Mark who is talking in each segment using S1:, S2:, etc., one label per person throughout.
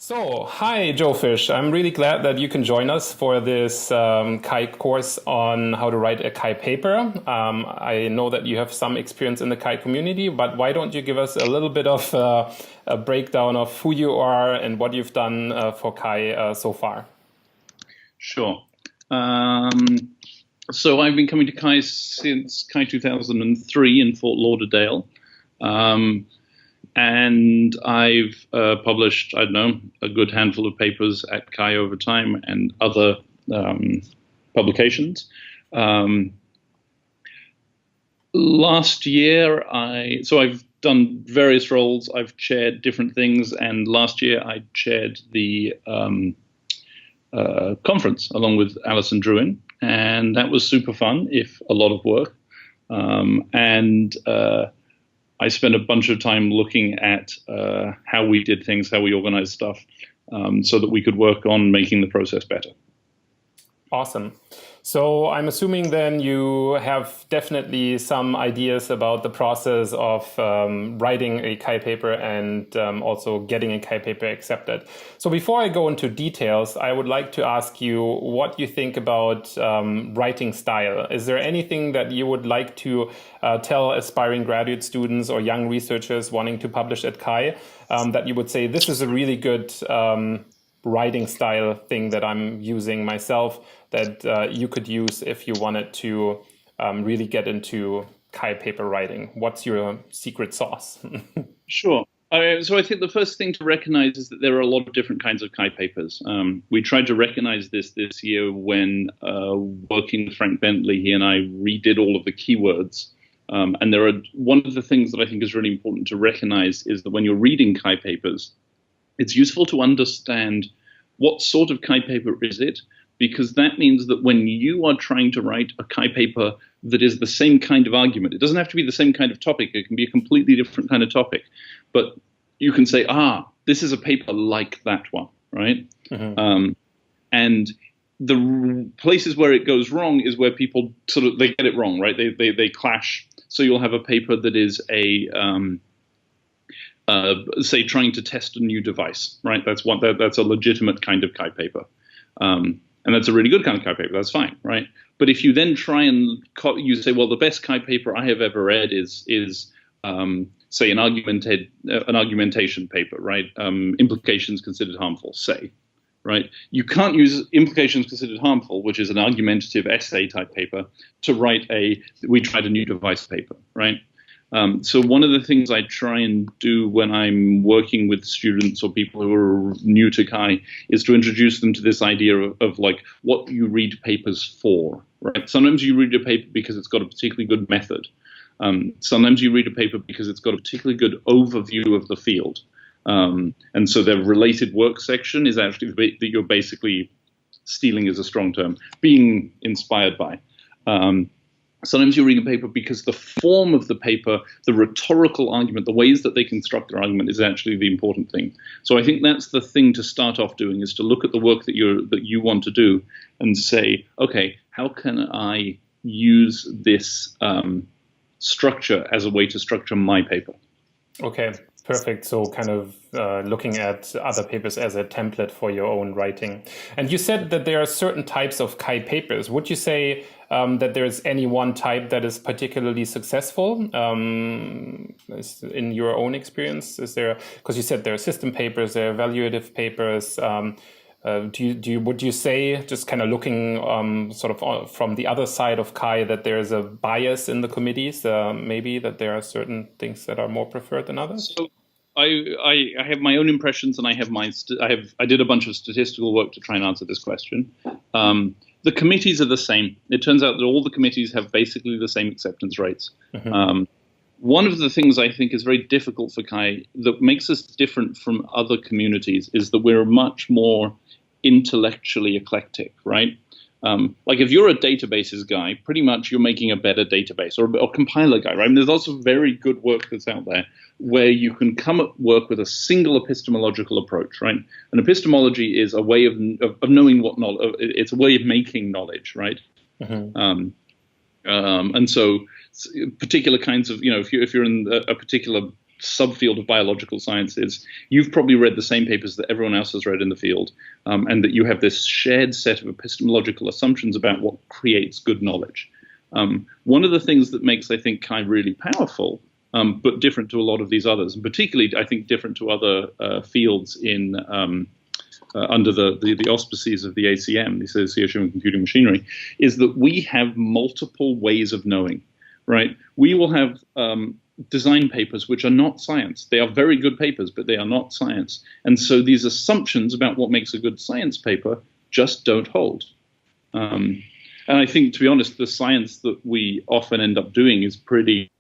S1: So, hi, Jofish. I'm really glad that you can join us for this Kai course on how to write a Kai paper. I know that you have some experience in the Kai community, but why don't you give us a little bit of a breakdown of who you are and what you've done for Kai so far?
S2: Sure. So I've been coming to Kai since Kai 2003 in Fort Lauderdale. And I've published, I don't know, a good handful of papers at Kai over time and other publications. Last year, I've done various roles. I've chaired different things, and last year I chaired the conference along with Alison Druin, and that was super fun, if a lot of work. I spent a bunch of time looking at how we did things, how we organized stuff, so that we could work on making the process better.
S1: Awesome. So I'm assuming then you have definitely some ideas about the process of writing a Kai paper and also getting a Kai paper accepted. So before I go into details, I would like to ask you what you think about writing style. Is there anything that you would like to tell aspiring graduate students or young researchers wanting to publish at Kai that you would say this is a really good writing style thing that I'm using myself that you could use if you wanted to really get into Kai paper writing? What's your secret sauce?
S2: Sure. So I think the first thing to recognize is that there are a lot of different kinds of Kai papers. We tried to recognize this year when working with Frank Bentley. He and I redid all of the keywords. And one of the things that I think is really important to recognize is that when you're reading Kai papers, it's useful to understand what sort of Kai paper is it, because that means that when you are trying to write a Kai paper that is the same kind of argument, it doesn't have to be the same kind of topic, it can be a completely different kind of topic, but you can say, this is a paper like that one, right? Mm-hmm. And the places where it goes wrong is where people they get it wrong, right? They clash. So you'll have a paper that is say trying to test a new device, right? That's a legitimate kind of Kai paper. And that's a really good kind of Kai paper, that's fine, right? But if you then try and you say, well, the best Kai paper I have ever read is say an argumentation paper, right? Implications considered harmful, say, right? You can't use implications considered harmful, which is an argumentative essay type paper, to write we tried a new device paper, right? So one of the things I try and do when I'm working with students or people who are new to Kai is to introduce them to this idea of like what you read papers for, right? Sometimes you read a paper because it's got a particularly good method. Sometimes you read a paper because it's got a particularly good overview of the field. And so the related work section is actually that you're basically stealing is a strong term, being inspired by. Sometimes you read a paper because the form of the paper, the rhetorical argument, the ways that they construct their argument is actually the important thing. So I think that's the thing to start off doing, is to look at the work that you want to do and say, okay, how can I use this structure as a way to structure my paper?
S1: Okay, perfect. So kind of looking at other papers as a template for your own writing. And you said that there are certain types of Kai papers. Would you say that there's any one type that is particularly successful in your own experience? Is there, because you said there are system papers, there are evaluative papers. Would you say, just kind of looking sort of from the other side of Kai, that there is a bias in the committees, maybe that there are certain things that are more preferred than others?
S2: So I have my own impressions, and I did a bunch of statistical work to try and answer this question. The committees are the same. It turns out that all the committees have basically the same acceptance rates. Mm-hmm. One of the things I think is very difficult for Kai that makes us different from other communities is that we're much more intellectually eclectic, right? Like if you're a databases guy, pretty much you're making a better database, or compiler guy, right? And there's also very good work that's out there where you can come at work with a single epistemological approach, right? And epistemology is a way of knowing what knowledge. It's a way of making knowledge, right? Mm-hmm. And so particular kinds of, if you're in a particular subfield of biological sciences, you've probably read the same papers that everyone else has read in the field, and that you have this shared set of epistemological assumptions about what creates good knowledge. One of the things that makes, I think, Kaye really powerful, but different to a lot of these others, and particularly, I think, different to other fields in under the auspices of the ACM, the Association of Computing Machinery, is that we have multiple ways of knowing, right? We will have design papers which are not science. They are very good papers, but they are not science. And so these assumptions about what makes a good science paper just don't hold. And I think, to be honest, the science that we often end up doing is pretty...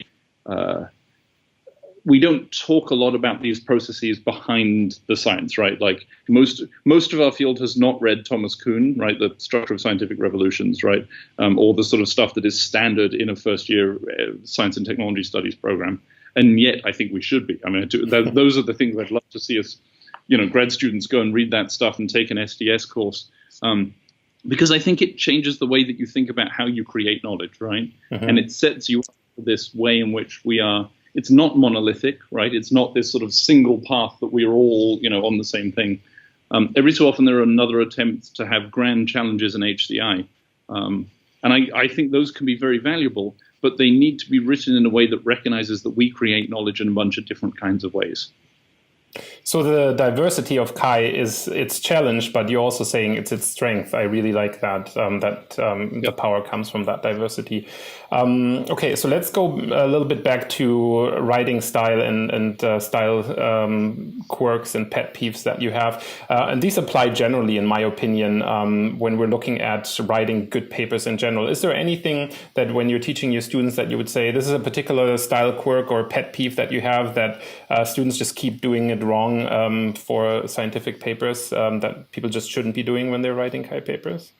S2: we don't talk a lot about these processes behind the science, right? Like most of our field has not read Thomas Kuhn, right? The Structure of Scientific Revolutions, right? Or the sort of stuff that is standard in a first-year science and technology studies program. And yet, I think we should be. I mean, those are the things I'd love to see us, grad students go and read that stuff and take an SDS course. Because I think it changes the way that you think about how you create knowledge, right? Mm-hmm. And it sets you up for this way in which we are. It's not monolithic, right? It's not this sort of single path that we are all, on the same thing. Every so often there are another attempts to have grand challenges in HCI. And I think those can be very valuable, but they need to be written in a way that recognizes that we create knowledge in a bunch of different kinds of ways.
S1: So the diversity of Kaye is its challenge, but you're also saying it's its strength. I really like that, the power comes from that diversity. Okay, so let's go a little bit back to writing style and style quirks and pet peeves that you have. And these apply generally, in my opinion, when we're looking at writing good papers in general. Is there anything that when you're teaching your students that you would say, this is a particular style quirk or pet peeve that you have that students just keep doing it wrong for scientific papers that people just shouldn't be doing when they're writing Kaye papers?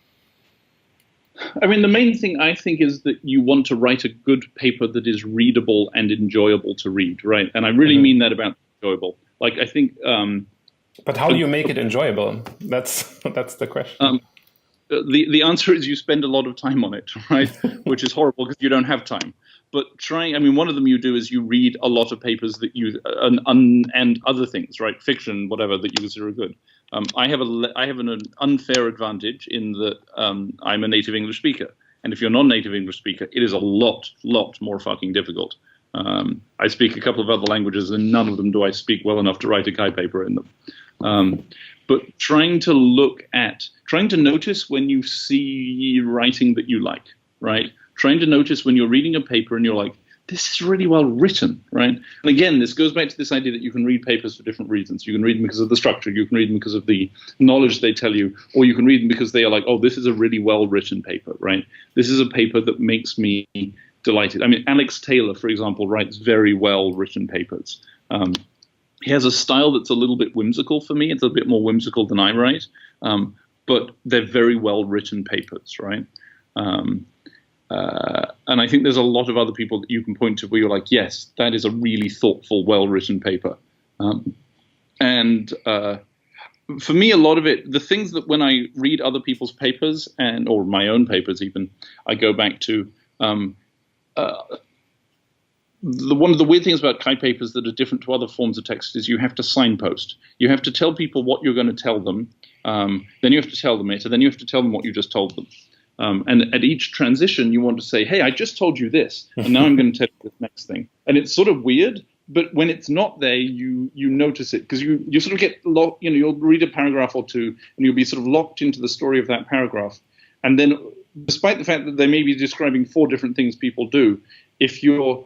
S2: I mean, the main thing I think is that you want to write a good paper that is readable and enjoyable to read, right? And I really mean that about enjoyable. Like, I think...
S1: but how do you make it enjoyable? That's the question.
S2: The answer is you spend a lot of time on it, right? Which is horrible because you don't have time. But one of them you do is you read a lot of papers that you and other things, right? Fiction, whatever, that you consider good. I have an unfair advantage in that I'm a native English speaker, and if you're not a native English speaker, it is a lot more fucking difficult. I speak a couple of other languages, and none of them do I speak well enough to write a Kaye paper in them. But trying to notice when you see writing that you like, right? Trying to notice when you're reading a paper and you're like, this is really well written, right? And again, this goes back to this idea that you can read papers for different reasons. You can read them because of the structure, you can read them because of the knowledge they tell you, or you can read them because they are like, oh, this is a really well-written paper, right? This is a paper that makes me delighted. I mean, Alex Taylor, for example, writes very well-written papers. He has a style that's a little bit whimsical for me. It's a bit more whimsical than I write, but they're very well-written papers, right? And I think there's a lot of other people that you can point to where you're like, yes, that is a really thoughtful, well-written paper. And for me, a lot of it, the things that when I read other people's papers or my own papers even, I go back to one of the weird things about Kaye papers that are different to other forms of text is you have to signpost. You have to tell people what you're going to tell them, then you have to tell them it, and then you have to tell them what you just told them. And at each transition, you want to say, hey, I just told you this, and now I'm going to tell you this next thing. And it's sort of weird, but when it's not there, you notice it, because you sort of get locked, you'll read a paragraph or two, and you'll be sort of locked into the story of that paragraph. And then, despite the fact that they may be describing 4 different things people do, if you're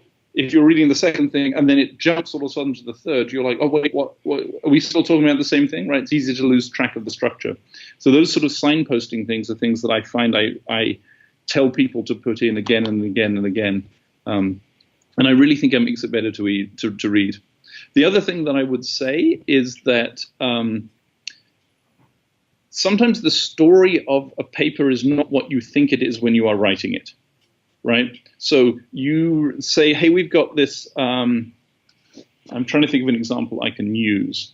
S2: reading the second thing and then it jumps all of a sudden to the third, you're like, oh, wait, what are we still talking about the same thing, right? It's easy to lose track of the structure. So those sort of signposting things are things that I find I tell people to put in again and again and again. And I really think it makes it better to read. The other thing that I would say is that sometimes the story of a paper is not what you think it is when you are writing it. Right. So you say, hey, we've got this. I'm trying to think of an example I can use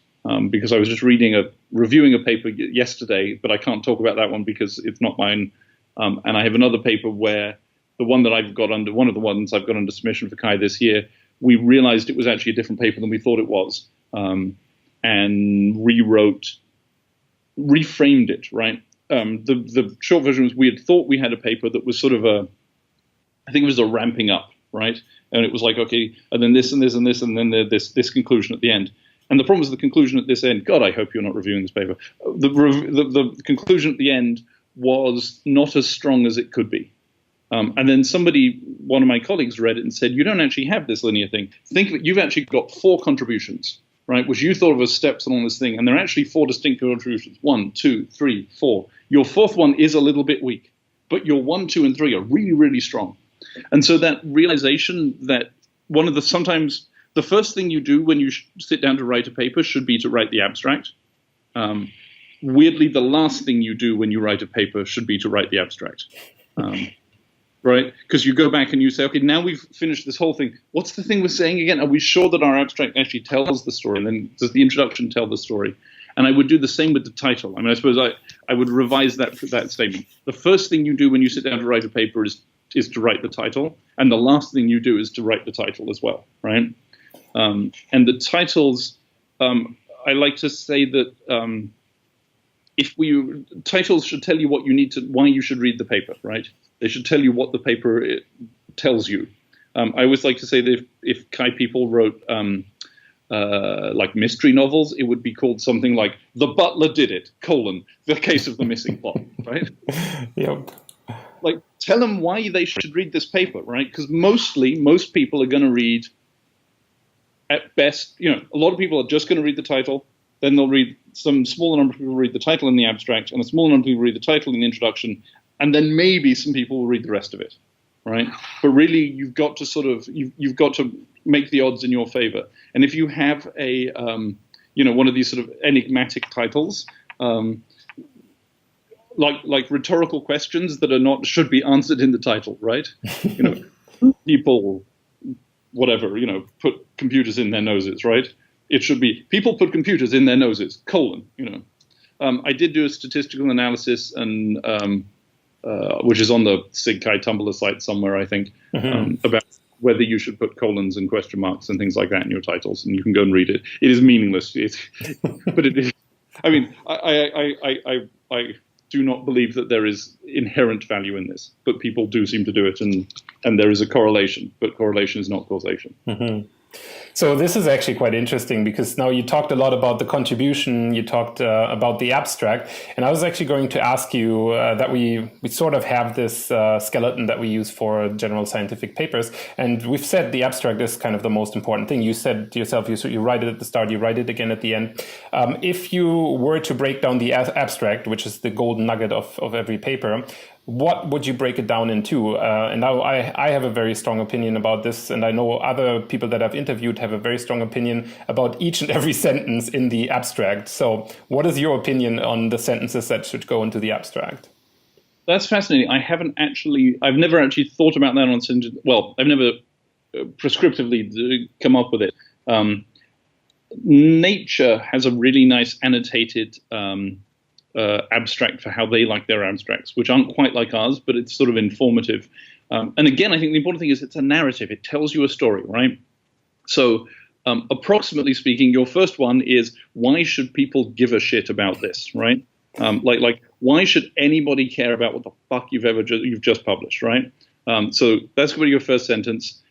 S2: because I was just reviewing a paper yesterday, but I can't talk about that one because it's not mine. And I have another paper where one of the ones I've got under submission for Kaye this year we realized it was actually a different paper than we thought it was, and reframed it, right? The short version was we had thought we had a paper that was sort of I think it was a ramping up, right? And it was like, okay, and then this and this and this, and then this conclusion at the end. And the problem was the conclusion at this end. God, I hope you're not reviewing this paper. The conclusion at the end was not as strong as it could be. And then one of my colleagues read it and said, you don't actually have this linear thing. Think that you've actually got 4 contributions, right, which you thought of as steps along this thing. And there are actually 4 distinct contributions. 1, 2, 3, 4. Your 4th one is a little bit weak, but your 1, 2, and 3 are really, really strong. And so that realization that sometimes the first thing you do when you sit down to write a paper should be to write the abstract. Weirdly, the last thing you do when you write a paper should be to write the abstract. Right? Because you go back and you say, okay, now we've finished this whole thing. What's the thing we're saying again? Are we sure that our abstract actually tells the story? And then does the introduction tell the story? And I would do the same with the title. I mean, I suppose I would revise that statement. The first thing you do when you sit down to write a paper is to write the title. And the last thing you do is to write the title as well, right? And the titles, I like to say that titles should tell you why you should read the paper, right? They should tell you what the paper tells you. I always like to say that if Kaye people wrote like mystery novels, it would be called something like "The Butler Did It: The Case of the Missing Plot," right?
S1: Yep.
S2: Like, tell them why they should read this paper, right? Because most people are going to read, at best, a lot of people are just going to read the title. Then they'll read, some smaller number of people read the title and the abstract, and a smaller number of people read the title and the introduction, and then maybe some people will read the rest of it, right? But really, you've got to make the odds in your favor. And if you have one of these sort of enigmatic titles, like rhetorical questions that should be answered in the title, right? People, whatever, put computers in their noses, right? It should be people put computers in their noses, : I did do a statistical analysis, and which is on the Sig Kaye Tumblr site somewhere, I think, about whether you should put colons and question marks and things like that in your titles, and you can go and read it. It is meaningless, but it is. I mean, I do not believe that there is inherent value in this, but people do seem to do it, and there is a correlation, but correlation is not causation.
S1: Mm-hmm. So this is actually quite interesting, because now you talked a lot about the contribution, you talked about the abstract, and I was actually going to ask you that we sort of have this skeleton that we use for general scientific papers, and we've said the abstract is kind of the most important thing. You said to yourself, you write it at the start, you write it again at the end. If you were to break down the abstract, which is the golden nugget of every paper, what would you break it down into? And now I have a very strong opinion about this, and I know other people that I've interviewed have a very strong opinion about each and every sentence in the abstract. So what is your opinion on the sentences that should go into the abstract?
S2: That's fascinating. I've never actually thought about that on sentence. Well, I've never prescriptively come up with it. Nature has a really nice annotated abstract for how they like their abstracts, which aren't quite like ours, but it's sort of informative. And again, I think the important thing is it's a narrative. It tells you a story, right? So approximately speaking, your first one is, why should people give a shit about this, right? Like why should anybody care about what the fuck you've just published, right? So that's going to be your first sentence.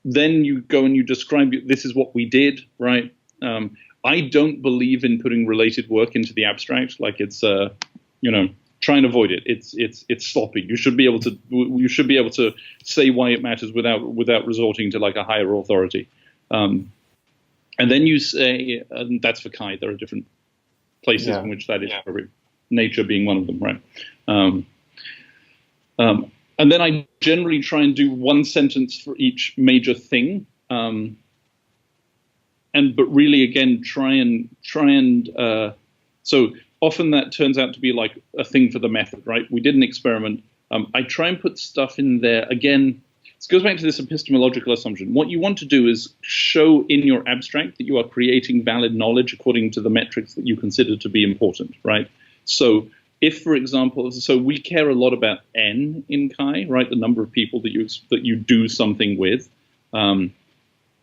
S2: Then you go and you describe, this is what we did, right? I don't believe in putting related work into the abstract. Like, it's try and avoid it. It's sloppy. You should be able to say why it matters without resorting to like a higher authority. And then you say, and that's for Kaye. There are different places in which that is appropriate. Nature being one of them, right? And then I generally try and do one sentence for each major thing. But really, again, try and so often that turns out to be like a thing for the method, right? We did an experiment. I try and put stuff in there. Again, this goes back to this epistemological assumption. What you want to do is show in your abstract that you are creating valid knowledge according to the metrics that you consider to be important, right? So if, for example, we care a lot about N in Kaye, right? The number of people that you do something with.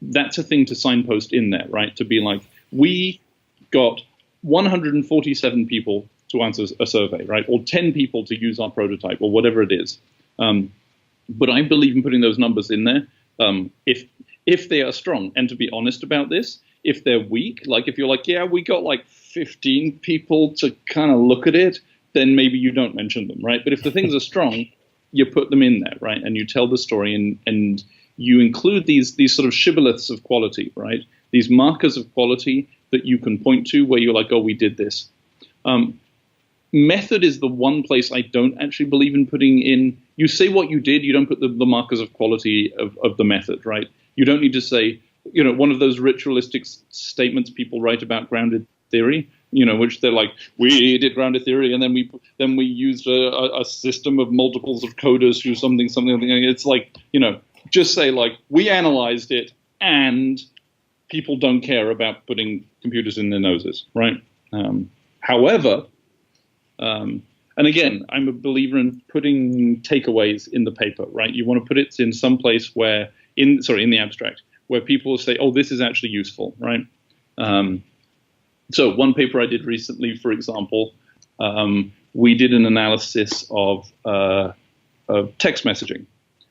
S2: that's a thing to signpost in there, right? To be like, we got 147 people to answer a survey, right? Or 10 people to use our prototype, or whatever it is. But I believe in putting those numbers in there if they are strong. And to be honest about this, if they're weak, like if you're like, yeah, we got like 15 people to kind of look at it, then maybe you don't mention them, right? But if the things are strong, you put them in there, right? And you tell the story, and you include these sort of shibboleths of quality, right? These markers of quality that you can point to where you're like, oh, we did this. Method is the one place I don't actually believe in putting in. You say what you did, you don't put the markers of quality of the method, right? You don't need to say, one of those ritualistic statements people write about grounded theory, which they're like, we did grounded theory, and then we used a system of multiples of coders who something. It's like, just say like, we analyzed it, and people don't care about putting computers in their noses, right? However, and again, I'm a believer in putting takeaways in the paper, right? You want to put it in some place where, in the abstract, where people will say, oh, this is actually useful, right? So one paper I did recently, for example, we did an analysis of text messaging.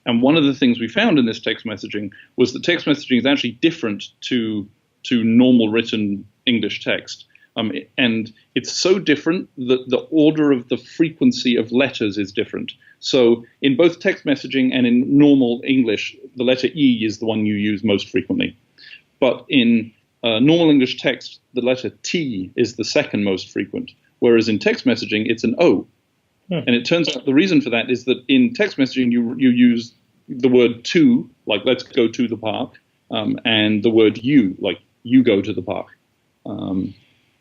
S2: And one of the things we found in this text messaging was that text messaging is actually different to normal written English text. And it's so different that the order of the frequency of letters is different. So in both text messaging and in normal English, the letter E is the one you use most frequently. But in normal English text, the letter T is the second most frequent, whereas in text messaging, it's an O. And it turns out the reason for that is that in text messaging, you use the word to, like let's go to the park, and the word you, like you go to the park.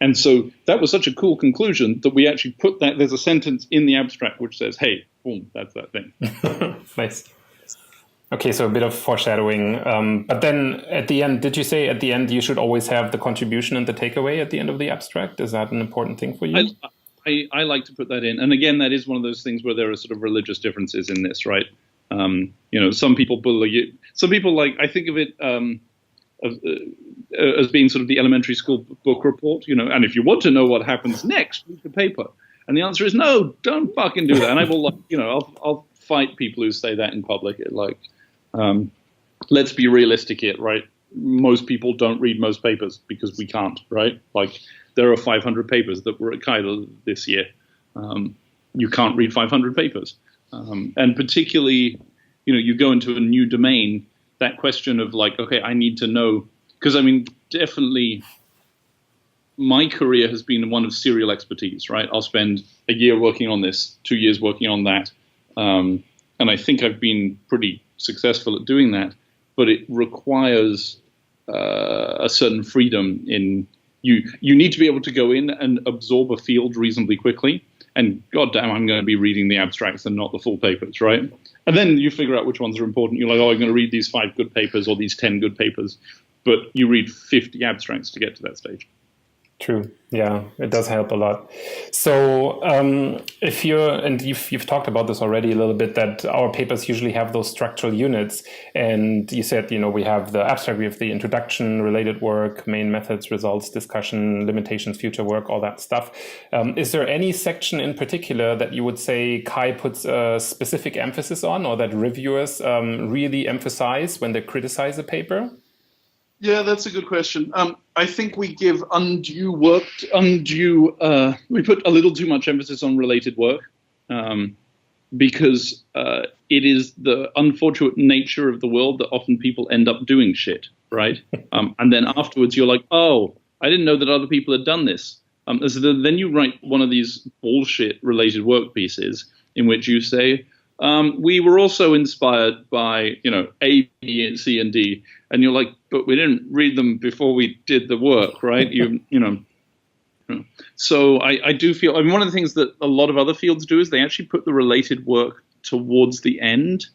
S2: And so that was such a cool conclusion that we actually put that, there's a sentence in the abstract which says, hey, boom, that's that thing.
S1: Nice. Okay, so a bit of foreshadowing. But then at the end, did you say at the end you should always have the contribution and the takeaway at the end of the abstract? Is that an important thing for you?
S2: I like to put that in. And again, that is one of those things where there are sort of religious differences in this, right? Some people believe, I think of it as being sort of the elementary school book report, and if you want to know what happens next, read the paper. And the answer is no, don't fucking do that. And I will, I'll fight people who say that in public. Let's be realistic here, right? Most people don't read most papers because we can't, right? Like there are 500 papers that were at Kaye this year. You can't read 500 papers. And particularly, you go into a new domain, that question of like, okay, I need to know, because I mean, definitely my career has been one of serial expertise, right? I'll spend a year working on this, 2 years working on that. And I think I've been pretty successful at doing that, but it requires a certain freedom in you. You need to be able to go in and absorb a field reasonably quickly. And goddamn, I'm going to be reading the abstracts and not the full papers, right? And then you figure out which ones are important. You're like, oh, I'm going to read these 5 good papers or these 10 good papers. But you read 50 abstracts to get to that stage.
S1: True. Yeah, it does help a lot. So if you've talked about this already a little bit, that our papers usually have those structural units. And you said, we have the abstract, we have the introduction, related work, main methods, results, discussion, limitations, future work, all that stuff. Is there any section in particular that you would say Kaye puts a specific emphasis on, or that reviewers really emphasize when they criticize a paper?
S2: Yeah, that's a good question. I think we give we put a little too much emphasis on related work because it is the unfortunate nature of the world that often people end up doing shit, right? And then afterwards you're like, oh, I didn't know that other people had done this. So then you write one of these bullshit related work pieces in which you say, we were also inspired by, A, B, C, and D. And you're like, but we didn't read them before we did the work, right? So I do feel, one of the things that a lot of other fields do is they actually put the related work towards the end.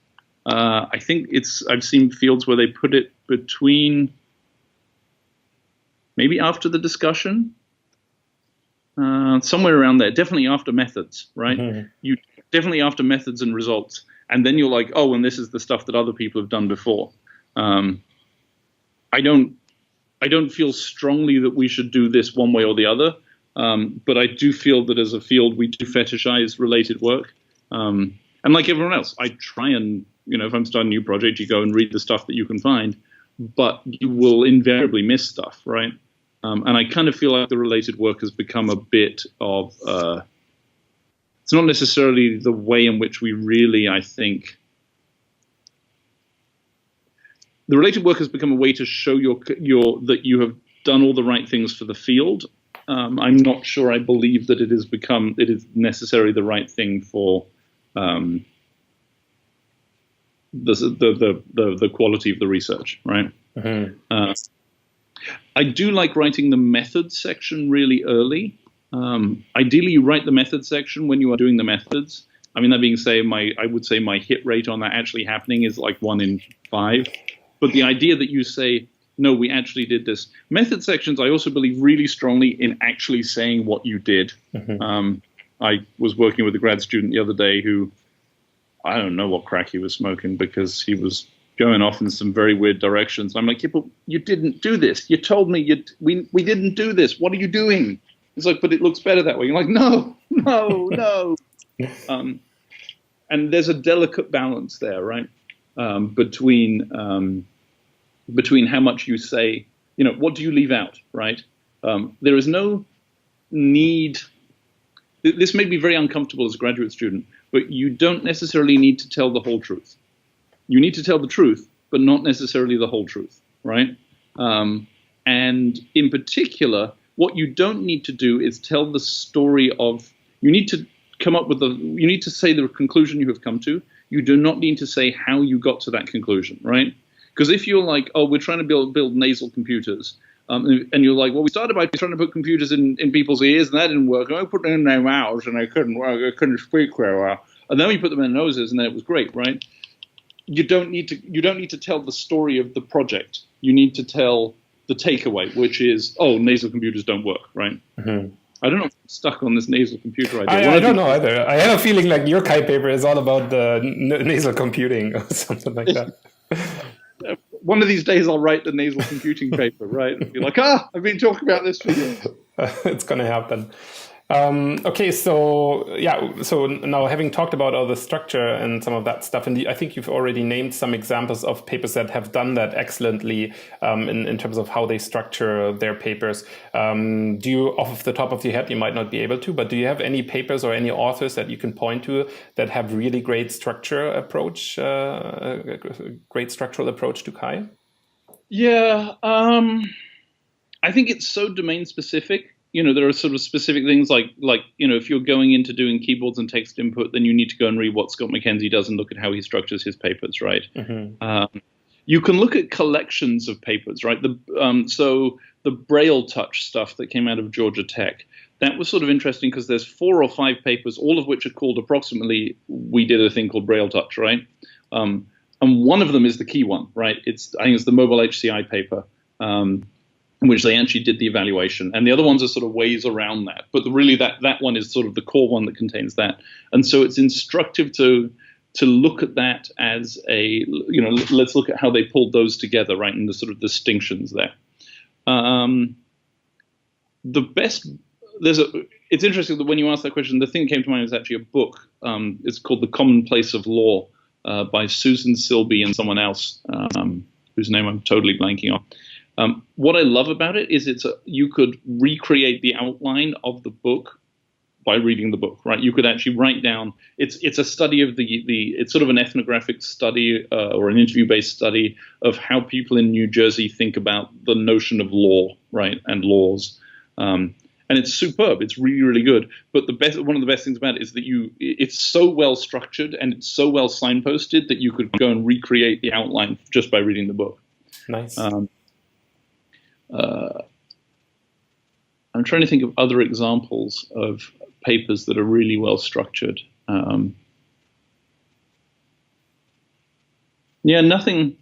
S2: I think I've seen fields where they put it between, maybe after the discussion, somewhere around there, definitely after methods, right? Mm-hmm. You definitely after methods and results. And then you're like, oh, and this is the stuff that other people have done before. I don't feel strongly that we should do this one way or the other, but I do feel that as a field we do fetishize related work. And like everyone else, I try and, if I'm starting a new project, you go and read the stuff that you can find, but you will invariably miss stuff, right? And I kind of feel like the related work has become a bit of, it's not necessarily the way in which we really, I think, the related work has become a way to show that you have done all the right things for the field. I'm not sure I believe that it is necessarily the right thing for the quality of the research, right? Mm-hmm. I do like writing the methods section really early. Ideally, you write the methods section when you are doing the methods. I mean, that being said, I would say my hit rate on that actually happening is like 1 in 5. But the idea that you say, no, we actually did this. Method sections, I also believe really strongly in actually saying what you did. Mm-hmm. I was working with a grad student the other day who, I don't know what crack he was smoking because he was going off in some very weird directions. I'm like, yeah, but you didn't do this. You told me we didn't do this. What are you doing? It's like, but it looks better that way. You're like, no. And there's a delicate balance there, right? Between how much you say, what do you leave out, right? There is no need. This may be very uncomfortable as a graduate student, but you don't necessarily need to tell the whole truth. You need to tell the truth, but not necessarily the whole truth, right? And in particular, what you don't need to do is tell the story of, you need to you need to say the conclusion you have come to. You do not need to say how you got to that conclusion, right? Because if you're like, oh, we're trying to build nasal computers, and you're like, well, we started by trying to put computers in people's ears, and that didn't work. And I put them in their mouths, and I couldn't speak very well. And then we put them in their noses, and then it was great, right? You don't need to tell the story of the project. You need to tell the takeaway, which is, oh, nasal computers don't work, right? Mm-hmm. I don't know if I'm stuck on this nasal computer idea.
S1: I don't know either. I have a feeling like your Kaye paper is all about the nasal computing or something like that.
S2: One of these days I'll write the nasal computing paper, right? And be like, I've been talking about this for years.
S1: It's going to happen. Okay, so now having talked about all the structure and some of that stuff, and I think you've already named some examples of papers that have done that excellently in terms of how they structure their papers. Do you, off the top of your head, you might not be able to, but do you have any papers or any authors that you can point to that have really great structural approach to Kaye?
S2: Yeah, I think it's so domain specific. There are sort of specific things like if you're going into doing keyboards and text input, then you need to go and read what Scott McKenzie does and look at how he structures his papers, right? Mm-hmm. You can look at collections of papers, right? So the Braille touch stuff that came out of Georgia Tech, that was sort of interesting because there's 4 or 5 papers, all of which are called approximately, we did a thing called Braille touch, right? And one of them is the key one, right? I think it's the mobile HCI paper. In which they actually did the evaluation. And the other ones are sort of ways around that. But really that one is sort of the core one that contains that. And so it's instructive to look at that as let's look at how they pulled those together, right, and the sort of distinctions there. It's interesting that when you ask that question, the thing that came to mind is actually a book. It's called The Commonplace of Law by Susan Silby and someone else, whose name I'm totally blanking on. What I love about it is you could recreate the outline of the book by reading the book, right? You could actually write down. It's a study of it's sort of an ethnographic study or an interview-based study of how people in New Jersey think about the notion of law, right, and laws. And it's superb. It's really, really good. But one of the best things about it is that it's so well structured and it's so well signposted that you could go and recreate the outline just by reading the book.
S1: Nice.
S2: I'm trying to think of other examples of papers that are really well structured. Nothing.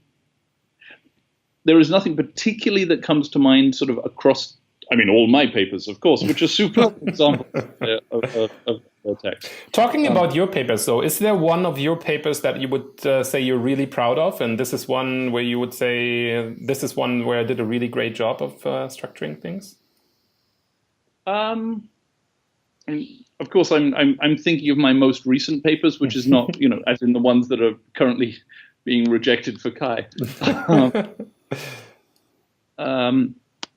S2: There is nothing particularly that comes to mind sort of across, all my papers, of course, which are super examples text.
S1: Talking about your papers, though, is there one of your papers that you would say you're really proud of, and this is one where you would say this is one where I did a really great job of structuring things?
S2: Of course, I'm thinking of my most recent papers, which is not, as in the ones that are currently being rejected for Kaye.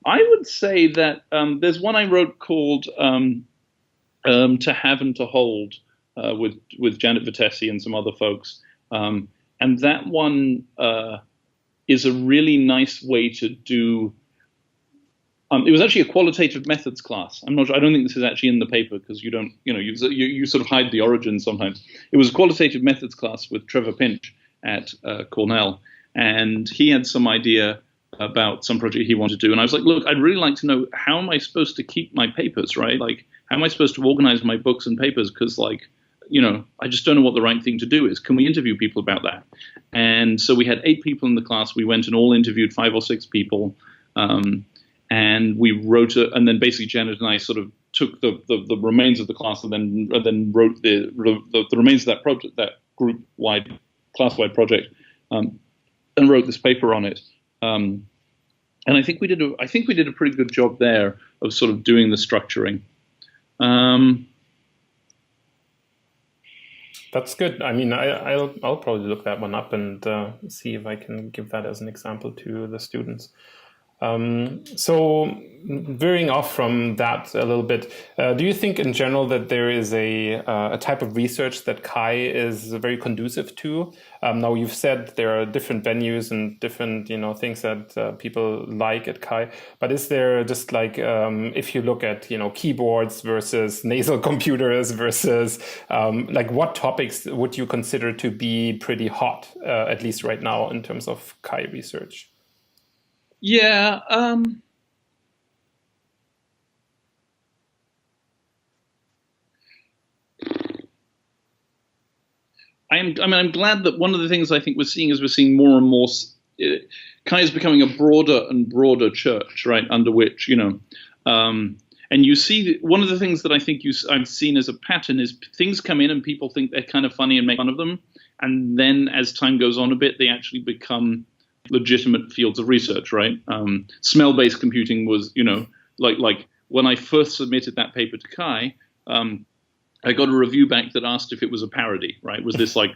S2: I would say that there's one I wrote called "To Have and to Hold" with Janet Vitesi and some other folks, and that one is a really nice way to do. It was actually a qualitative methods class. I'm not sure. I don't think this is actually in the paper because you don't, you sort of hide the origin sometimes. It was a qualitative methods class with Trevor Pinch at Cornell, and he had some idea about some project he wanted to do. And I was like, look, I'd really like to know, how am I supposed to keep my papers, right? Like, how am I supposed to organize my books and papers? Because, like, I just don't know what the right thing to do is. Can we interview people about that? And so we had 8 people in the class. We went and all interviewed 5 or 6 people. And we wrote and then basically Janet and I sort of took the remains of the class and then wrote the remains of that project, that group-wide, class-wide project, and wrote this paper on it. And I think we did a pretty good job there of sort of doing the structuring.
S1: That's good. I mean, I'll probably look that one up and see if I can give that as an example to the students. So veering off from that a little bit, do you think in general that there is a type of research that Kaye is very conducive to? Now you've said there are different venues and different, things that people like at Kaye, but is there just like, if you look at, keyboards versus nasal computers versus like what topics would you consider to be pretty hot, at least right now in terms of Kaye research?
S2: Yeah. I'm glad that one of the things I think we're seeing more and more. Kaye is becoming a broader and broader church, right? Under which, and you see one of the things that I think I've seen as a pattern is things come in and people think they're kind of funny and make fun of them, and then as time goes on a bit, they actually become legitimate fields of research, right? Smell-based computing was, like when I first submitted that paper to Kaye, I got a review back that asked if it was a parody, right? Was this like,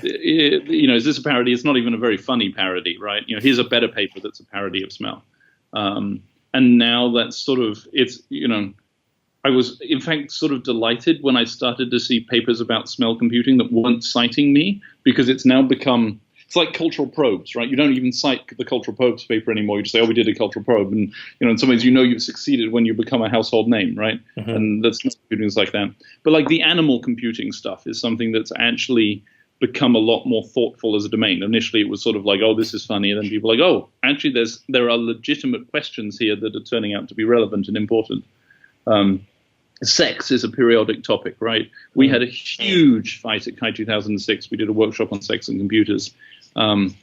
S2: is this a parody? It's not even a very funny parody, right? Here's a better paper that's a parody of smell. And now that's sort of, I was in fact sort of delighted when I started to see papers about smell computing that weren't citing me, because it's now become, it's like cultural probes, right? You don't even cite the cultural probes paper anymore. You just say, oh, we did a cultural probe. And, in some ways, you've succeeded when you become a household name, right? Mm-hmm. And that's not computing is like that. But like the animal computing stuff is something that's actually become a lot more thoughtful as a domain. Initially, it was sort of like, oh, this is funny. And then people are like, oh, actually, there are legitimate questions here that are turning out to be relevant and important. Sex is a periodic topic, right? We had a huge fight at Kaye 2006. We did a workshop on sex and computers. And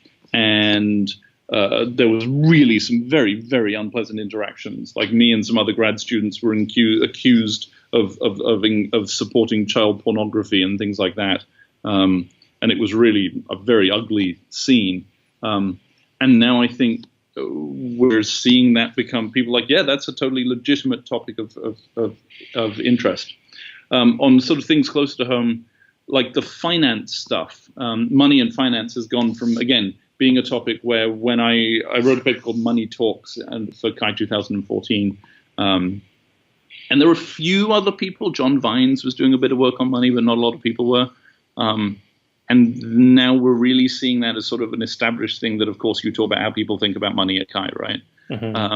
S2: there was really some very, very unpleasant interactions. Like me and some other grad students were accused of supporting child pornography and things like that. And it was really a very ugly scene. And now I think we're seeing that become, people like, yeah, that's a totally legitimate topic of interest. On sort of things closer to home, like the finance stuff, money and finance has gone from, again, being a topic where when I wrote a paper called Money Talks for Kaye 2014, and there were a few other people. John Vines was doing a bit of work on money, but not a lot of people were. And now we're really seeing that as sort of an established thing that, of course, you talk about how people think about money at Kaye, right? Mm-hmm.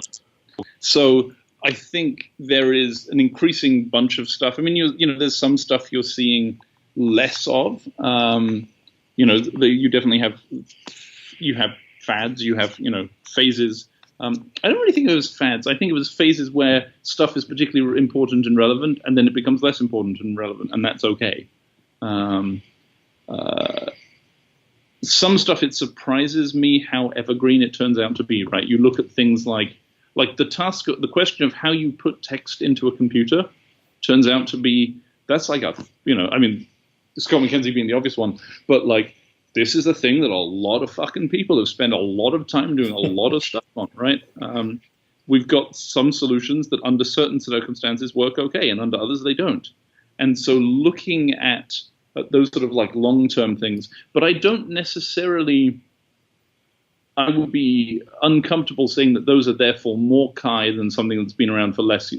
S2: So I think there is an increasing bunch of stuff. I mean, there's some stuff you're seeing less of. You definitely have fads, you have, phases. I don't really think it was fads. I think it was phases where stuff is particularly important and relevant, and then it becomes less important and relevant, and that's okay. Some stuff, it surprises me how evergreen it turns out to be, right? You look at things like the question of how you put text into a computer turns out to be that's like a, I mean, Scott McKenzie being the obvious one, but like, this is a thing that a lot of fucking people have spent a lot of time doing a lot of stuff on, right? We've got some solutions that under certain circumstances work okay, and under others they don't. And so looking at those sort of like long-term things, but I don't necessarily, I would be uncomfortable saying that those are therefore more Kai than something that's been around for less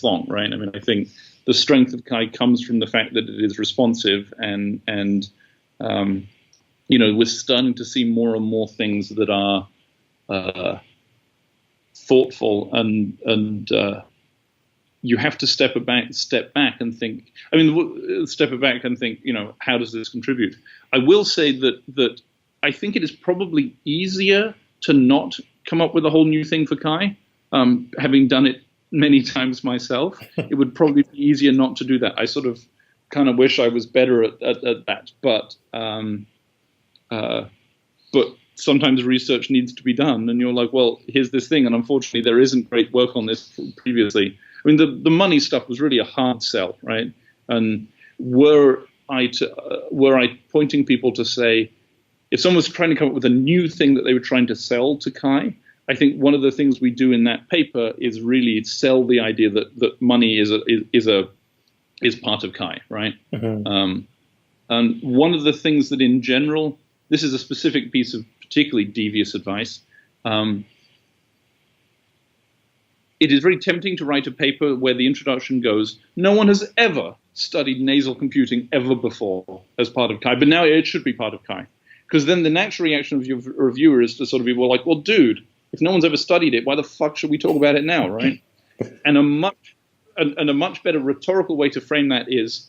S2: long, right? I mean, I think the strength of Kai comes from the fact that it is responsive, and we're starting to see more and more things that are thoughtful, and you have to step back and think. I mean, step back and think. How does this contribute? I will say that I think it is probably easier to not come up with a whole new thing for Kai. Having done it many times myself, it would probably be easier not to do that. I sort of kind of wish I was better at that, but sometimes research needs to be done, and you're like, well, here's this thing, and unfortunately there isn't great work on this previously. I mean, the money stuff was really a hard sell, right? And were I pointing people to say, if someone was trying to come up with a new thing that they were trying to sell to Kai, I think one of the things we do in that paper is really sell the idea that money is part of Kai, right? Mm-hmm. And one of the things that in general, this is a specific piece of particularly devious advice. It is very tempting to write a paper where the introduction goes, no one has ever studied nasal computing ever before as part of Kai, but now it should be part of Kai. Because then the natural reaction of your reviewer is to sort of be like, well, dude, if no one's ever studied it, why the fuck should we talk about it now, right? And a much better rhetorical way to frame that is,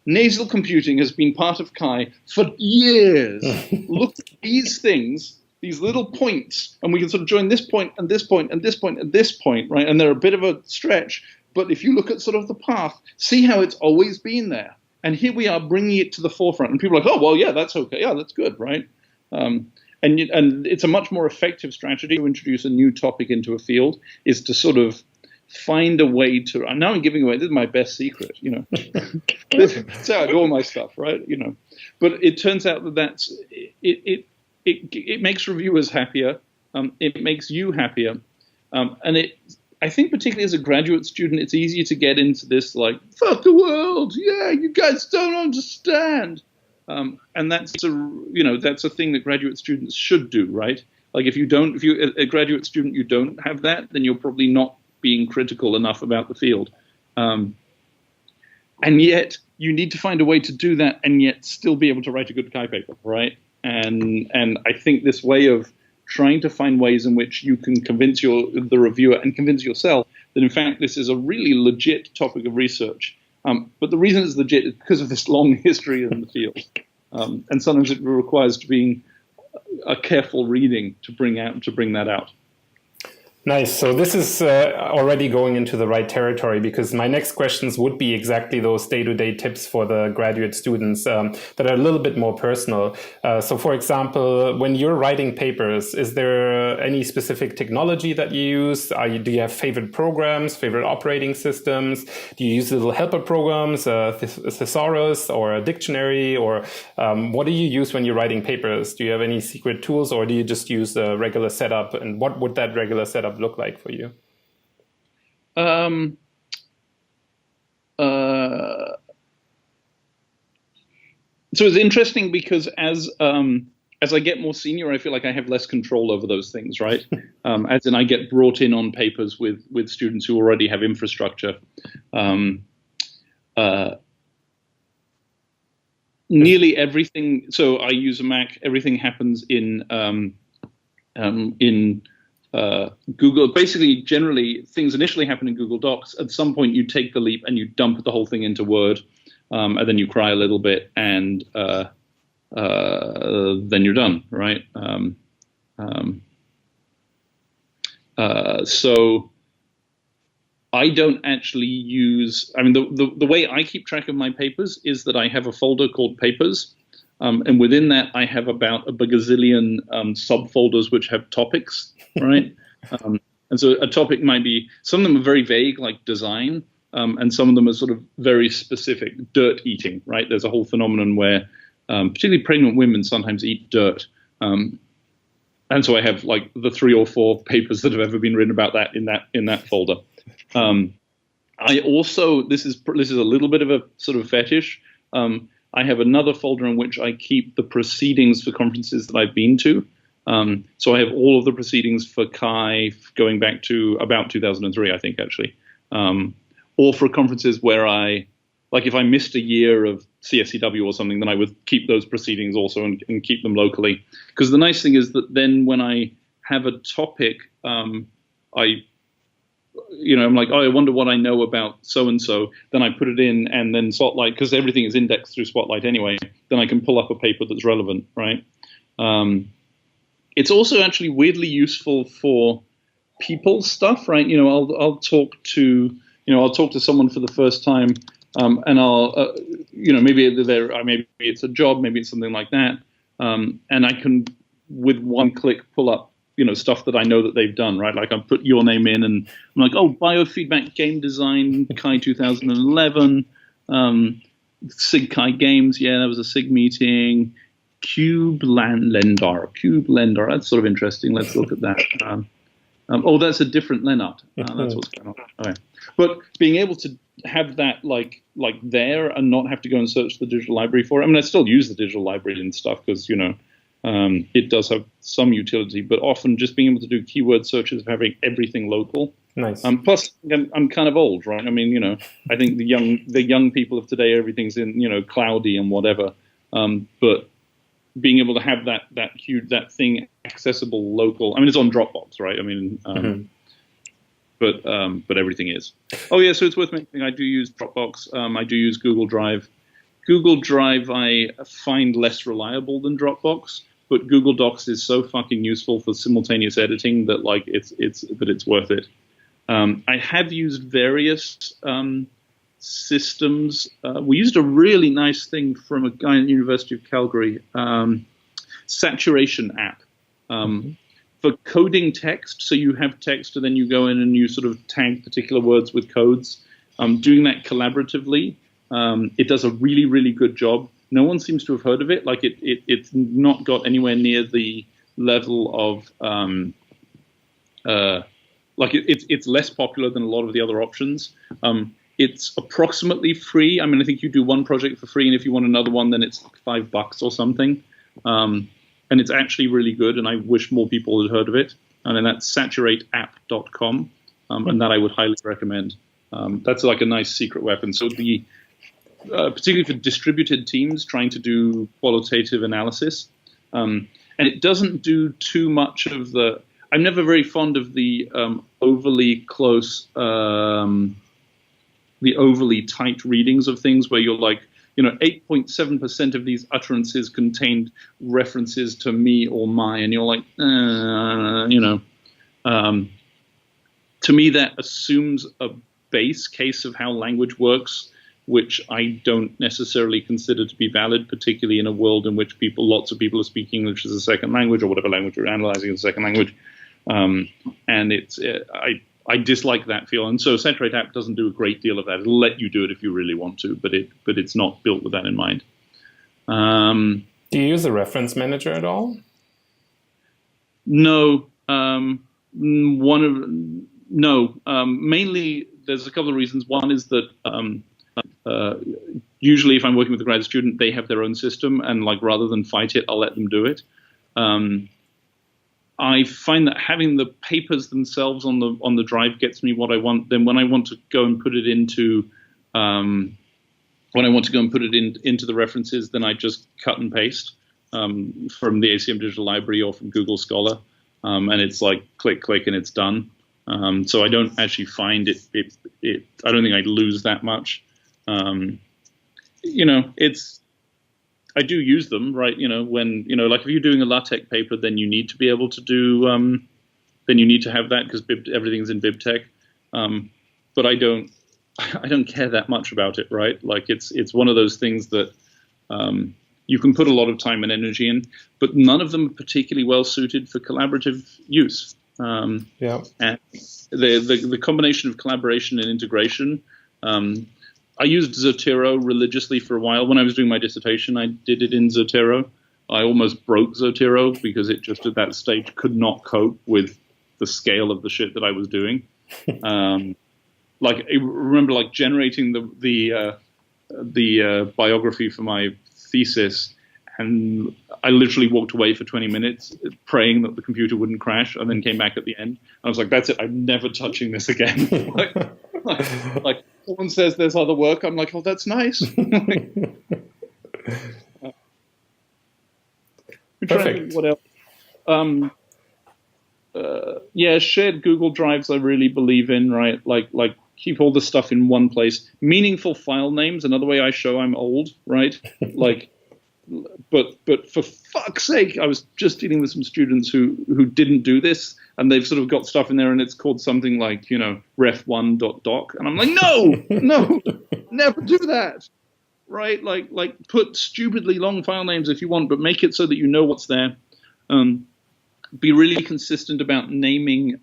S2: nasal computing has been part of Kai for years. Look at these things, these little points, and we can sort of join this point and this point and this point and this point, right? And they're a bit of a stretch, but if you look at sort of the path, see how it's always been there. And here we are bringing it to the forefront, and people are like, oh, well, yeah, that's okay. Yeah, that's good, right? And it's a much more effective strategy to introduce a new topic into a field, is to sort of find a way to. Now I'm giving away. This is my best secret, That's how I do all my stuff, right? But it turns out that it makes reviewers happier. It makes you happier, and I think particularly as a graduate student, it's easier to get into this like, fuck the world, yeah, you guys don't understand. And that's a thing that graduate students should do, right? Like if you're a graduate student, you don't have that, then you're probably not being critical enough about the field. And yet you need to find a way to do that and yet still be able to write a good Kai paper, right? And I think this way of trying to find ways in which you can convince the reviewer and convince yourself that in fact this is a really legit topic of research. But the reason it's legit is because of this long history in the field. And sometimes it requires being a careful reading to bring that out.
S1: Nice. So this is already going into the right territory, because my next questions would be exactly those day-to-day tips for the graduate students that are a little bit more personal. So for example, when you're writing papers, is there any specific technology that you use? Do you have favorite programs, favorite operating systems? Do you use little helper programs, a thesaurus or a dictionary? Or what do you use when you're writing papers? Do you have any secret tools, or do you just use a regular setup? And what would that regular setup look like for you?
S2: So it's interesting because as I get more senior, I feel like I have less control over those things, right? As in I get brought in on papers with students who already have infrastructure. Nearly everything. So I use a Mac. Everything happens in Google. Basically, generally, things initially happen in Google Docs. At some point, you take the leap and you dump the whole thing into Word, and then you cry a little bit, and then you're done, right? So I don't actually use. I mean, the way I keep track of my papers is that I have a folder called Papers. And within that, I have about a bagazillion subfolders which have topics, right? And so a topic might be, some of them are very vague, like design. and some of them are sort of very specific. Dirt eating, right? There's a whole phenomenon where particularly pregnant women sometimes eat dirt. And so I have like the 3 or 4 papers that have ever been written about that in that folder. I also, this is a little bit of a sort of fetish. I have another folder in which I keep the proceedings for conferences that I've been to. So I have all of the proceedings for Kaye going back to about 2003, I think, actually. Or for conferences where like if I missed a year of CSCW or something, then I would keep those proceedings also and keep them locally. Because the nice thing is that then when I have a topic, I'm like, oh, I wonder what I know about so-and-so. Then I put it in, and then Spotlight, because everything is indexed through Spotlight anyway, then I can pull up a paper that's relevant, right? It's also actually weirdly useful for people stuff, right? I'll talk to someone for the first time, and I'll, maybe it's a job, maybe it's something like that, and I can, with one click, pull up stuff that I know that they've done, right? Like I put your name in and I'm like, oh, biofeedback game design, Kaye 2011, SIG Kaye Games. Yeah, that was a SIG meeting. Cube Lendar. That's sort of interesting. Let's look at that. That's a different Lennart. That's what's going on. Okay. But being able to have that like there and not have to go and search the digital library for it. I mean, I still use the digital library and stuff because, it does have some utility, but often just being able to do keyword searches of having everything local.
S1: Nice.
S2: Plus, I'm kind of old, right? I mean, I think the young people of today, everything's in, cloudy and whatever. But being able to have that thing accessible local. I mean, it's on Dropbox, right? I mean, but everything is. Oh yeah, so it's worth mentioning. I do use Dropbox. I do use Google Drive. Google Drive I find less reliable than Dropbox. But Google Docs is so fucking useful for simultaneous editing that it's worth it. I have used various systems. We used a really nice thing from a guy at the University of Calgary, saturation app for coding text. So you have text and then you go in and you sort of tag particular words with codes. Doing that collaboratively, it does a really, really good job. No one seems to have heard of it. Like it's not got anywhere near the level of it's less popular than a lot of the other options. It's approximately free. I mean, I think you do one project for free, and if you want another one, then it's like $5 or something. And it's actually really good, and I wish more people had heard of it. And then that's saturateapp.com, and that I would highly recommend. That's like a nice secret weapon. So particularly for distributed teams trying to do qualitative analysis. And it doesn't do too much of I'm never very fond of the overly close, the overly tight readings of things where you're like, 8.7% of these utterances contained references to me or my, and you're like, to me that assumes a base case of how language works, which I don't necessarily consider to be valid, particularly in a world in which lots of people are speaking English as a second language or whatever language you're analyzing as a second language. And I dislike that feel. And so Saturate App doesn't do a great deal of that. It'll let you do it if you really want to, but it's not built with that in mind.
S1: Do you use a reference manager at all?
S2: No. Mainly there's a couple of reasons. One is that usually if I'm working with a grad student, they have their own system, and like rather than fight it, I'll let them do it. I find that having the papers themselves on the drive gets me what I want. Then when I want to go and put it into into the references, then I just cut and paste from the ACM Digital Library or from Google Scholar, and it's like click and it's done. So I don't actually find it. I don't think I'd lose that much. I do use them, right? When like if you're doing a LaTeX paper, then you need to be able to do. Then you need to have that because everything's in BibTeX. But I don't care that much about it, right? Like it's one of those things that you can put a lot of time and energy in, but none of them are particularly well suited for collaborative use. And the combination of collaboration and integration I used Zotero religiously for a while. When I was doing my dissertation, I did it in Zotero. I almost broke Zotero because it just at that stage could not cope with the scale of the shit that I was doing. Like I remember like generating the biography for my thesis, and I literally walked away for 20 minutes praying that the computer wouldn't crash, and then came back at the end. I was like, that's it. I'm never touching this again. like someone says there's other work. I'm like, oh, that's nice.
S1: Perfect.
S2: What else? Yeah, shared Google Drives I really believe in, right? Like keep all the stuff in one place. Meaningful file names, another way I show I'm old, right? Like, but for fuck's sake, I was just dealing with some students who didn't do this, and they've sort of got stuff in there, and it's called something like, ref1.doc, and I'm like, no, never do that, right? Like put stupidly long file names if you want, but make it so that you know what's there. Be really consistent about naming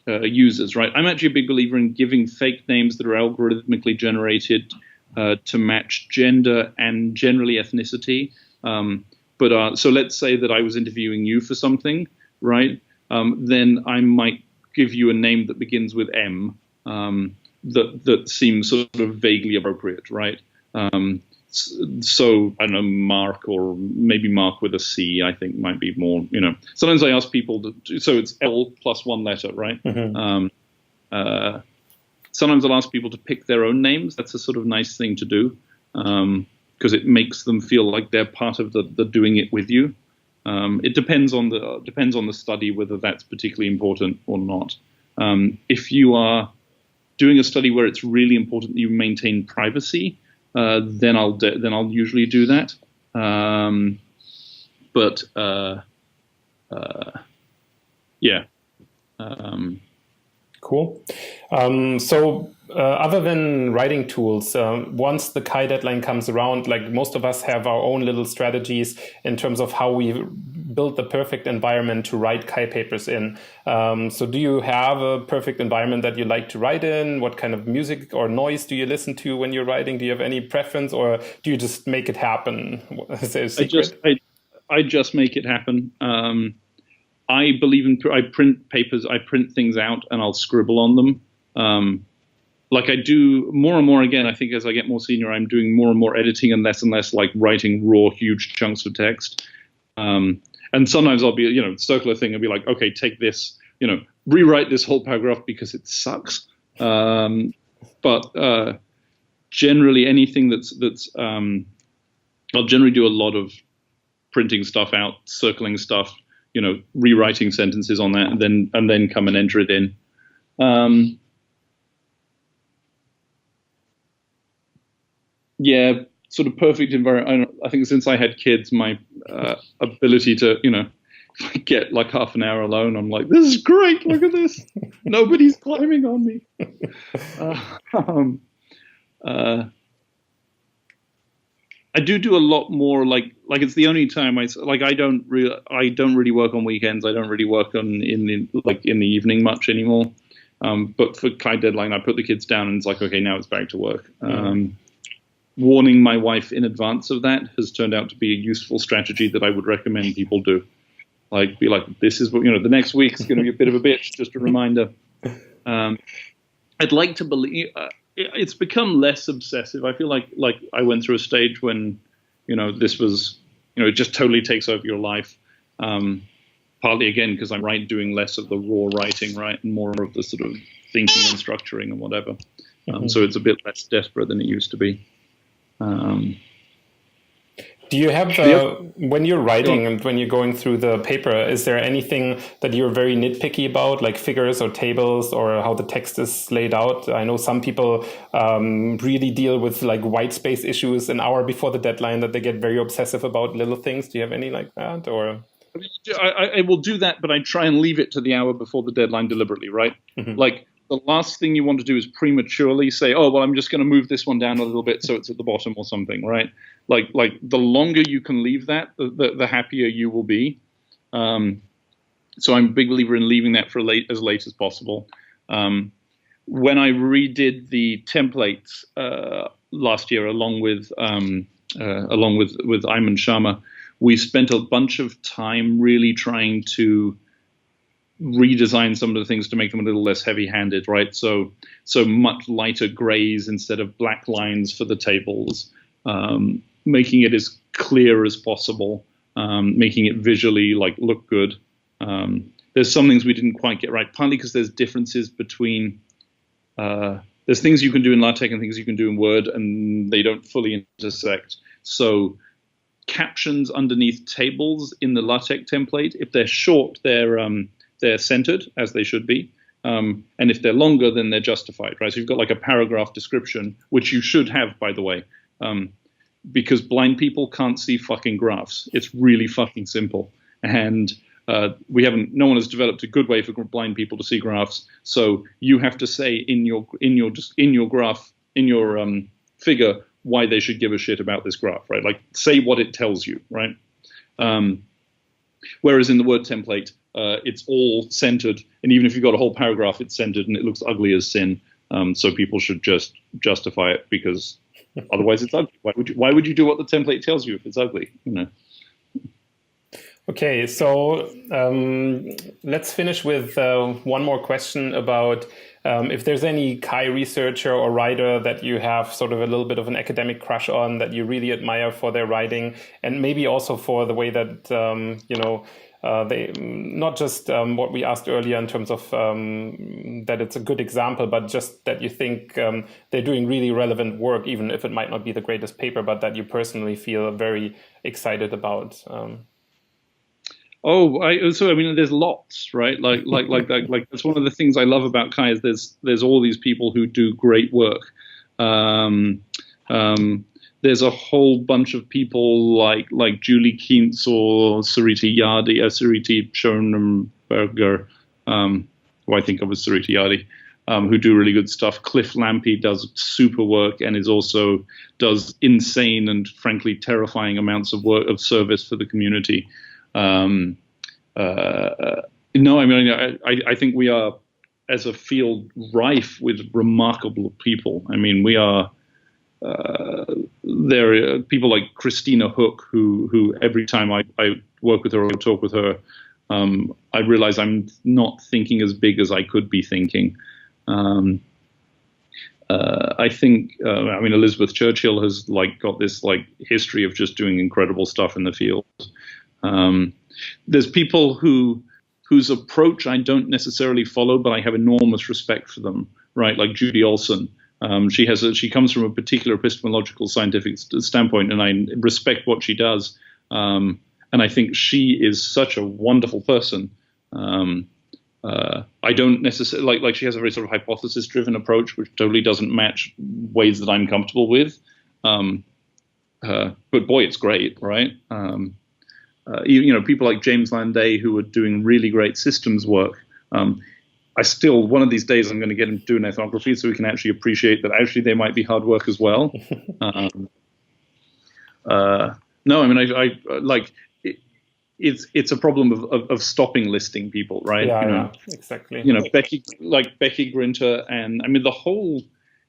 S2: users, right? I'm actually a big believer in giving fake names that are algorithmically generated to match gender and generally ethnicity. So let's say that I was interviewing you for something, right? Then I might give you a name that begins with M that seems sort of vaguely appropriate, right? So I don't know, Mark, or maybe Mark with a C, I think might be more, Sometimes I ask people so it's L plus one letter, right? Mm-hmm. Sometimes I'll ask people to pick their own names. That's a sort of nice thing to do because it makes them feel like they're part of the doing it with you. It depends on the study whether that's particularly important or not. If you are doing a study where it's really important that you maintain privacy, then I'll usually do that. Yeah.
S1: Cool. So other than writing tools, once the Kai deadline comes around, like most of us have our own little strategies in terms of how we build the perfect environment to write Kai papers in. So do you have a perfect environment that you like to write in? What kind of music or noise do you listen to when you're writing? Do you have any preference, or do you just make it happen? Is there a secret?
S2: I just make it happen. I believe I print papers, I print things out, and I'll scribble on them. Like I do more and more again, I think as I get more senior, I'm doing more and more editing and less like writing raw, huge chunks of text. And sometimes I'll be, circular thing, I'll be like, okay, take this, rewrite this whole paragraph because it sucks. But generally anything that's I'll generally do a lot of printing stuff out, circling stuff, rewriting sentences on that, and then come and enter it in. Yeah, sort of perfect environment. I think since I had kids, my ability to, if I get like half an hour alone, I'm like, this is great. Look at this. Nobody's climbing on me. I do a lot more like it's the only time I don't really work on weekends. I don't really work in the evening much anymore. But for Kai deadline, I put the kids down and it's like, okay, now it's back to work. Warning my wife in advance of that has turned out to be a useful strategy that I would recommend people do. Like, be like, this is what, the next week's going to be a bit of a bitch, just a reminder. I'd like to believe it's become less obsessive. I feel like I went through a stage when, this was, it just totally takes over your life. Partly again, because I'm doing less of the raw writing, right, and more of the sort of thinking and structuring and whatever. So it's a bit less desperate than it used to be.
S1: Do you have, when you're writing and when you're going through the paper, is there anything that you're very nitpicky about, like figures or tables or how the text is laid out? I know some people really deal with like white space issues an hour before the deadline, that they get very obsessive about little things. Do you have any like that? Or
S2: I will do that, but I try and leave it to the hour before the deadline deliberately, right? Mm-hmm. Like, the last thing you want to do is prematurely say, oh, well, I'm just going to move this one down a little bit so it's at the bottom or something, right? Like the longer you can leave that, the happier you will be. So I'm a big believer in leaving that for as late as possible. when I redid the templates last year, along with Ayman Sharma, we spent a bunch of time really trying to redesign some of the things to make them a little less heavy-handed, right? So much lighter grays instead of black lines for the tables, making it as clear as possible, making it visually look good. There's some things we didn't quite get right, partly because there's differences between there's things you can do in LaTeX and things you can do in Word, and they don't fully intersect. So captions underneath tables in the LaTeX template, if they're short, they're centered, as they should be. And if they're longer, then they're justified, right? So you've got like a paragraph description, which you should have, by the way, because blind people can't see fucking graphs. It's really fucking simple. And no one has developed a good way for blind people to see graphs. So you have to say in your graph, in your figure, why they should give a shit about this graph, right? Like, say what it tells you, right? Whereas in the Word template, it's all centered, and even if you've got a whole paragraph, it's centered, and it looks ugly as sin. So people should just justify it, because otherwise it's ugly. Why would you do what the template tells you if it's ugly? You know.
S1: Okay, so let's finish with one more question about if there's any Kaye researcher or writer that you have sort of a little bit of an academic crush on, that you really admire for their writing, and maybe also for the way that, they, not just what we asked earlier in terms of that it's a good example, but just that you think they're doing really relevant work, even if it might not be the greatest paper, but that you personally feel very excited about.
S2: There's lots, right? Like that's one of the things I love about Kaye, is there's all these people who do great work. There's a whole bunch of people like Julie Kintz or Sariti Schoenberger, who I think of as Sariti Yardi, who do really good stuff. Cliff Lampy does super work and does insane and frankly terrifying amounts of service for the community. I think we are, as a field, rife with remarkable people. I mean, we are. There are people like Christina Hook, who every time I work with her or talk with her, I realize I'm not thinking as big as I could be thinking. I think, Elizabeth Churchill has got this history of just doing incredible stuff in the field. There's people whose approach I don't necessarily follow, but I have enormous respect for them, right? Like Judy Olson. She comes from a particular epistemological scientific standpoint, and I respect what she does. And I think she is such a wonderful person. I don't necessarily she has a very sort of hypothesis-driven approach, which totally doesn't match ways that I'm comfortable with. But boy, it's great, right? People like James Landay, who are doing really great systems work. One of these days I'm going to get him to do an ethnography so we can actually appreciate that actually they might be hard work as well. It's a problem of stopping listing people, right?
S1: Yeah, exactly.
S2: Becky Grinter, and the whole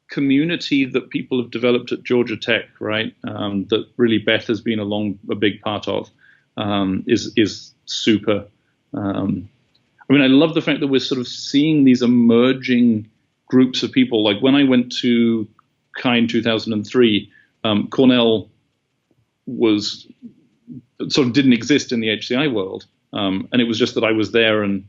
S2: community that people have developed at Georgia Tech, right? That really Beth has been a big part of, is super. I love the fact that we're sort of seeing these emerging groups of people. Like when I went to Kaye in 2003, Cornell was sort of didn't exist in the HCI world. And it was just that I was there and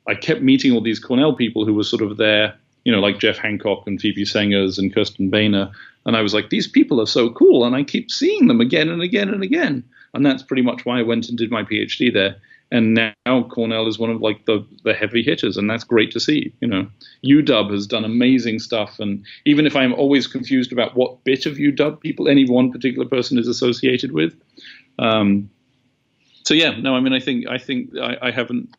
S2: I kept meeting all these Cornell people who were sort of there, like Jeff Hancock and Phoebe Sengers and Kirsten Boehner. And I was like, these people are so cool. And I keep seeing them again and again and again. And that's pretty much why I went and did my PhD there. And now Cornell is one of the heavy hitters, and that's great to see. UW has done amazing stuff, and even if I'm always confused about what bit of UW any one particular person is associated with. I think I haven't.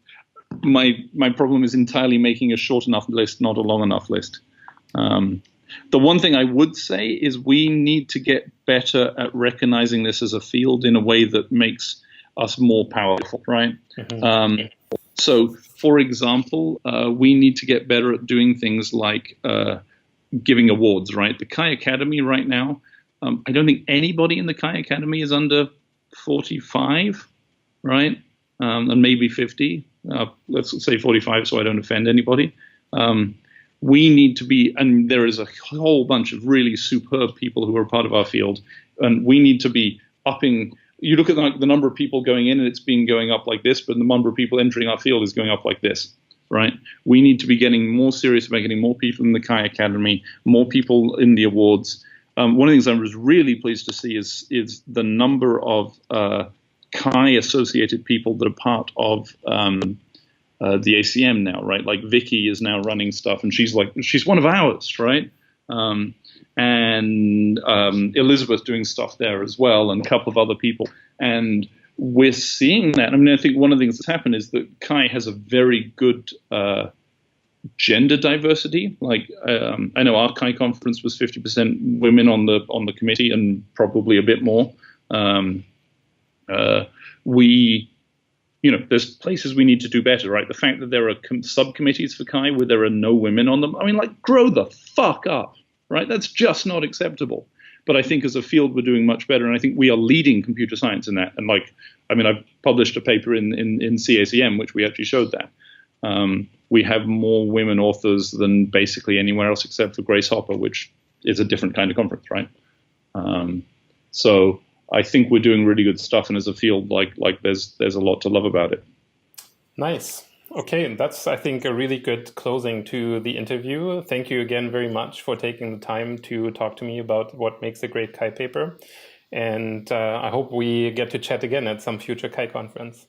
S2: My problem is entirely making a short enough list, not a long enough list. The one thing I would say is we need to get better at recognizing this as a field in a way that makes us more powerful, right? Mm-hmm. So, for example, we need to get better at doing things like giving awards, right? The Kaye Academy right now, I don't think anybody in the Kaye Academy is under 45, right? And maybe 50. Let's say 45 so I don't offend anybody. We need to be, and there is a whole bunch of really superb people who are part of our field, and we need to be upping. You look at the number of people going in, and it's been going up like this, but the number of people entering our field is going up like this, right? We need to be getting more serious about getting more people in the Kaye Academy, more people in the awards. One of the things I was really pleased to see is the number of Kaye associated people that are part of the ACM now, right? Like Vicky is now running stuff, and she's one of ours, right? And Elizabeth doing stuff there as well, and a couple of other people. And we're seeing that. I mean, I think one of the things that's happened is that Kaye has a very good gender diversity. Like I know our Kaye conference was 50% women on the committee, and probably a bit more. There's places we need to do better, right? The fact that there are subcommittees for Kaye where there are no women on them, I mean, like, grow the fuck up, right? That's just not acceptable. But I think as a field, we're doing much better, and I think we are leading computer science in that. And I've published a paper in CACM, which we actually showed that. We have more women authors than basically anywhere else except for Grace Hopper, which is a different kind of conference, right? So I think we're doing really good stuff, and as a field, there's a lot to love about it.
S1: Nice. Okay, that's, I think, a really good closing to the interview. Thank you again very much for taking the time to talk to me about what makes a great Kaye paper. And I hope we get to chat again at some future Kaye conference.